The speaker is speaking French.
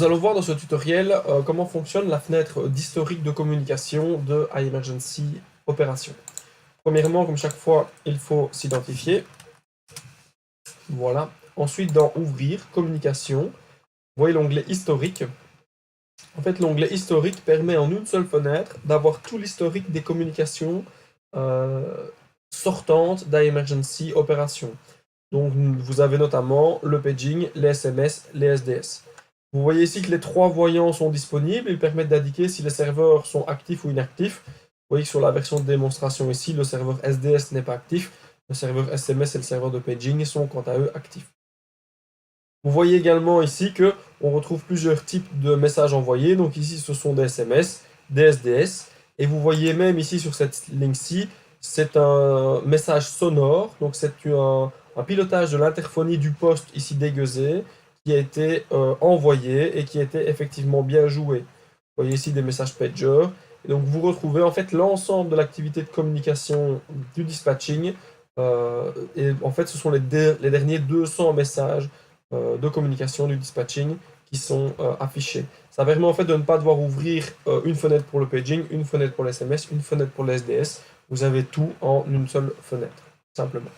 allons voir dans ce tutoriel comment fonctionne la fenêtre d'historique de communication de iEmergency Opération. Premièrement, comme chaque fois, il faut s'identifier. Voilà. Ensuite, dans Ouvrir, Communication, vous voyez l'onglet Historique. En fait, l'onglet Historique permet en une seule fenêtre d'avoir tout l'historique des communications sortantes d'iEmergency Opération. Donc, vous avez notamment le paging, les SMS, les SDS. Vous voyez ici que les trois voyants sont disponibles. Ils permettent d'indiquer si les serveurs sont actifs ou inactifs. Vous voyez que sur la version de démonstration ici, le serveur SDS n'est pas actif. Le serveur SMS et le serveur de paging sont quant à eux actifs. Vous voyez également ici qu'on retrouve plusieurs types de messages envoyés. Donc ici, ce sont des SMS, des SDS. Et vous voyez même ici sur cette ligne-ci, c'est un message sonore. Donc c'est un pilotage de l'interphonie du poste ici dégueusé qui a été envoyé et qui a été effectivement bien joué. Vous voyez ici des messages pager. Et donc vous retrouvez en fait l'ensemble de l'activité de communication du dispatching. Et en fait, ce sont les derniers 200 messages de communication du dispatching qui sont affichés. Ça permet en fait de ne pas devoir ouvrir une fenêtre pour le paging, une fenêtre pour les SMS, une fenêtre pour les SDS. Vous avez tout en une seule fenêtre, simplement.